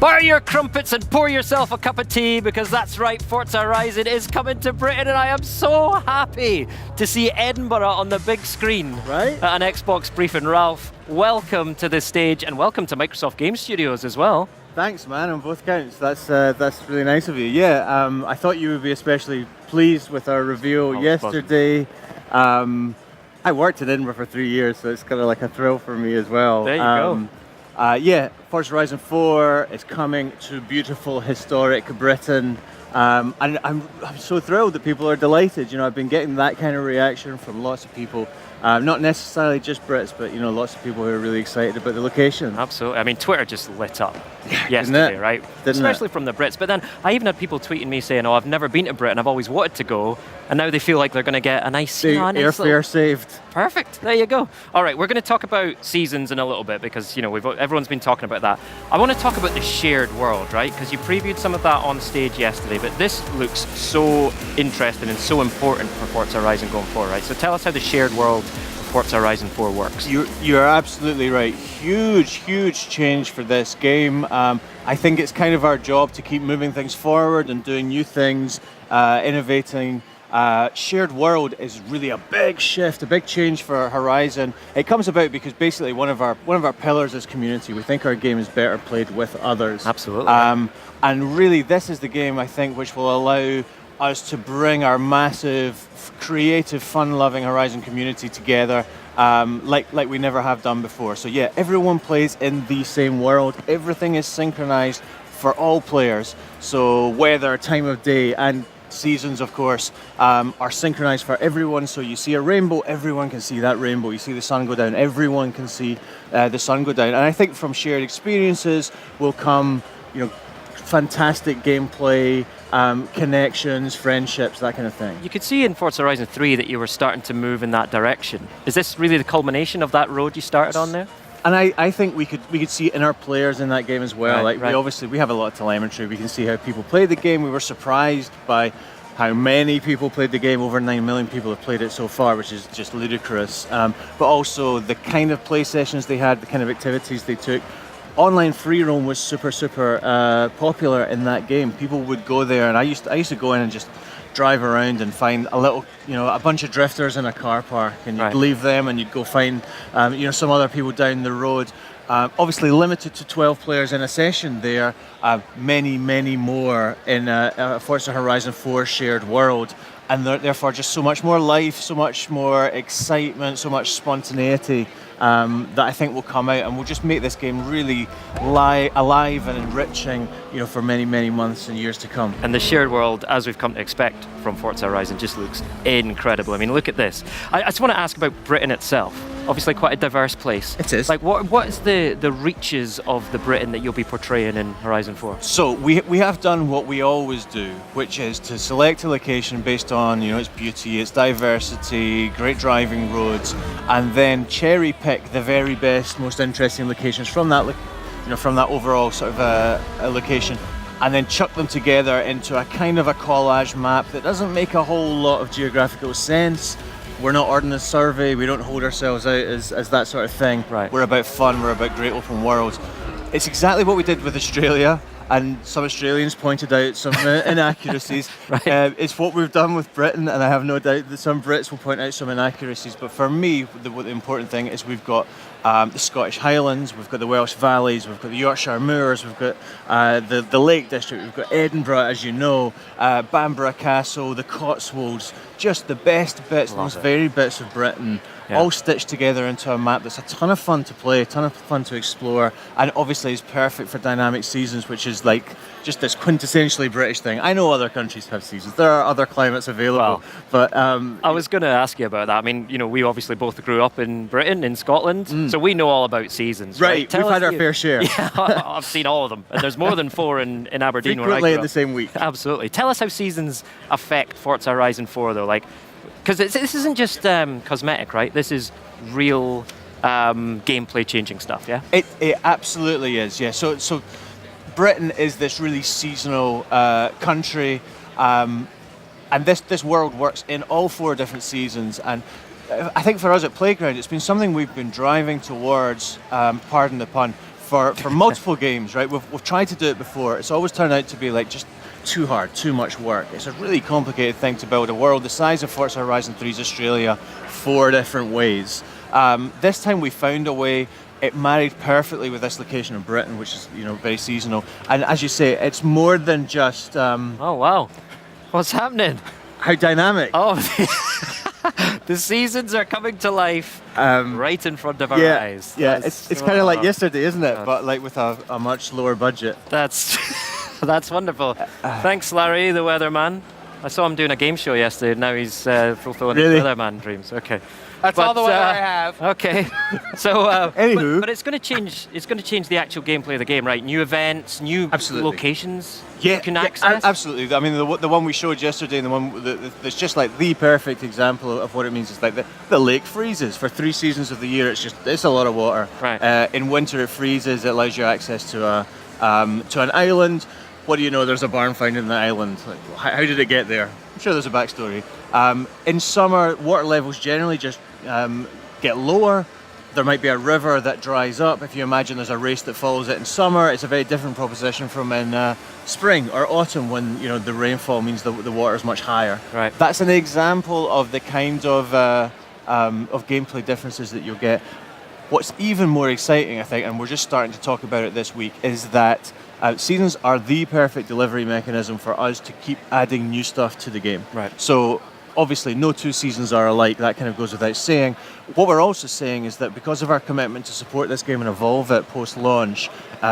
Bar your crumpets and pour yourself a cup of tea, because that's right, Forza Horizon is coming to Britain, and I am so happy to see Edinburgh on the big screen at an Xbox briefing. Ralph, welcome to the stage, and welcome to Microsoft Game Studios as well. Thanks, man, on both counts. That's really nice of you. Yeah, I thought you would be especially pleased with our reveal yesterday. I worked in Edinburgh for 3 years, so it's kind of like a thrill for me as well. There you go. Yeah, Forza Horizon 4 is coming to beautiful, historic Britain. And I'm so thrilled that people are delighted. You know, I've been getting that kind of reaction from lots of people. Not necessarily just Brits, but, you know, lots of people who are really excited about the location. Absolutely. I mean, Twitter just lit up yesterday, right? Especially from the Brits. But then I even had people tweeting me saying, oh, I've never been to Britain, I've always wanted to go. And now they feel like they're going to get a nice airfare saved. Perfect. There you go. All right, we're going to talk about seasons in a little bit, because, you know, everyone's been talking about that. I want to talk about the shared world, right? Because you previewed some of that on stage yesterday, but this looks so interesting and so important for Forza Horizon going forward, right? So tell us how the shared world of Forza Horizon 4 works. You're absolutely right. Huge change for this game. I think it's kind of our job to keep moving things forward and doing new things, innovating. Shared world is really a big shift, a big change for Horizon. It comes about because basically one of our pillars is community. We think our game is better played with others. Absolutely. And really, this is the game, I think, which will allow us to bring our massive, creative, fun-loving Horizon community together like we never have done before. So yeah, everyone plays in the same world. Everything is synchronized for all players. So weather, time of day, and seasons, of course, are synchronized for everyone. So you see a rainbow, everyone can see that rainbow. You see the sun go down, everyone can see the sun go down. And I think from shared experiences will come, you know, fantastic gameplay, connections, friendships, that kind of thing. You could see in Forza Horizon 3 that you were starting to move in that direction. Is this really the culmination of that road you started on there? And I think we could see it in our players in that game as well. We have a lot of telemetry. We can see how people play the game. We were surprised by how many people played the game. Over 9 million people have played it so far, which is just ludicrous. But also the kind of play sessions they had, the kind of activities they took. Online free roam was super popular in that game. People would go there, and I used to go in and just drive around and find a bunch of drifters in a car park, and you'd leave them and you'd go find some other people down the road. Obviously limited to 12 players in a session there, many more in Forza Horizon 4 shared world, and therefore just so much more life, so much more excitement, so much spontaneity that I think will come out, and will just make this game really alive and enriching, you know, for many months and years to come. And the shared world, as we've come to expect from Forza Horizon, just looks incredible. I mean, look at this. I just want to ask about Britain itself. Obviously quite a diverse place. It is. Like, what is the reaches of the Britain that you'll be portraying in Horizon 4? So we have done what we always do, which is to select a location based on, you know, its beauty, its diversity, great driving roads, and then cherry pick the very best, most interesting locations from that, from that overall sort of a location, and then chuck them together into a kind of a collage map that doesn't make a whole lot of geographical sense. We're not Ordnance Survey, we don't hold ourselves out as that sort of thing. Right. We're about fun, we're about great open worlds. It's exactly what we did with Australia, and some Australians pointed out some inaccuracies. It's what we've done with Britain, and I have no doubt that some Brits will point out some inaccuracies. But for me, the important thing is we've got the Scottish Highlands, we've got the Welsh Valleys, we've got the Yorkshire Moors, we've got the Lake District, we've got Edinburgh, as you know, Bamburgh Castle, the Cotswolds, just the best bits, the most varied bits of Britain, all stitched together into a map that's a ton of fun to play, a ton of fun to explore, and obviously is perfect for dynamic seasons, which is like just this quintessentially British thing. I know other countries have seasons, there are other climates available, but I was going to ask you about that. I mean, you know, we obviously both grew up in Britain, in Scotland, so we know all about seasons. Right, we've had our fair share. Yeah, I've seen all of them, and there's more than 4 in Aberdeen where I grew frequently up. in the same week. Absolutely. Tell us how seasons affect Forza Horizon 4, though. Like, because this isn't just cosmetic, right? This is real gameplay changing stuff, yeah? It absolutely is, yeah. So Britain is this really seasonal country, and this world works in all 4 different seasons. And I think for us at Playground, it's been something we've been driving towards, pardon the pun, for multiple games, right? We've tried to do it before. It's always turned out to be like just too hard, too much work. It's a really complicated thing to build a world the size of Forza Horizon 3's Australia 4 different ways. This time we found a way. It married perfectly with this location in Britain, which is very seasonal. And as you say, it's more than just. Oh wow, what's happening? How dynamic! Oh, the seasons are coming to life right in front of our eyes. Yeah, it's kind of like yesterday, isn't it? But like with a much lower budget. That's that's wonderful. Thanks, Larry, the weatherman. I saw him doing a game show yesterday. Now he's fulfilling his weatherman dreams. Okay. That's all the weather I have. Okay, so anywho, but it's going to change. It's going to change the actual gameplay of the game, right? New events, new locations. Yeah, you can access. Absolutely. I mean, the one we showed yesterday, and the one that's just like the perfect example of what it means. Is like the lake freezes for 3 seasons of the year. It's a lot of water. Right. In winter, it freezes. It allows you access to an island. What do you know? There's a barn found in the island. Like, how did it get there? I'm sure there's a backstory. In summer, water levels generally just get lower. There might be a river that dries up. If you imagine there's a race that follows it in summer, it's a very different proposition from in spring or autumn when the rainfall means the water is much higher. Right. That's an example of the kind of gameplay differences that you'll get. What's even more exciting, I think, and we're just starting to talk about it this week, is that seasons are the perfect delivery mechanism for us to keep adding new stuff to the game. Right. So obviously no 2 seasons are alike, that kind of goes without saying. What we're also saying is that because of our commitment to support this game and evolve it post-launch,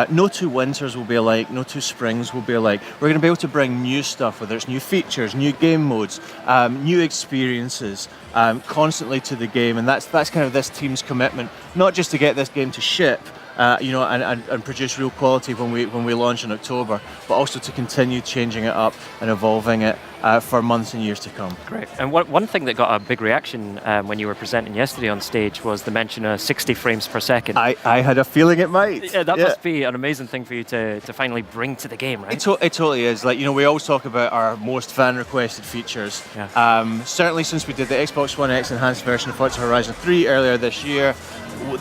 no 2 winters will be alike, no 2 springs will be alike. We're going to be able to bring new stuff, whether it's new features, new game modes, new experiences, constantly to the game, and that's kind of this team's commitment, not just to get this game to ship, and produce real quality when we launch in October, but also to continue changing it up and evolving it for months and years to come. Great. And one thing that got a big reaction when you were presenting yesterday on stage was the mention of 60 frames per second. I had a feeling it might. Yeah, that must be an amazing thing for you to finally bring to the game, right? It totally is. Like, we always talk about our most fan-requested features. Yeah. Certainly since we did the Xbox One X enhanced version of Forza Horizon 3 earlier this year,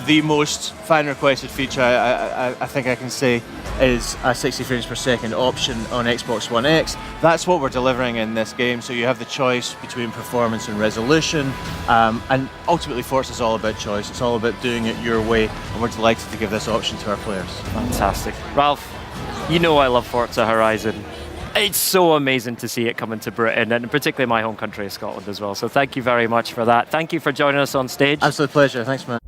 the most fan-requested feature I think I can say is a 60 frames per second option on Xbox One X. That's what we're delivering in this game, so you have the choice between performance and resolution, and ultimately Forza is all about choice. It's all about doing it your way, and we're delighted to give this option to our players. Fantastic. Ralph, I love Forza Horizon. It's so amazing to see it coming to Britain, and particularly my home country of Scotland as well. So thank you very much for that. Thank you for joining us on stage. Absolute pleasure. Thanks, man.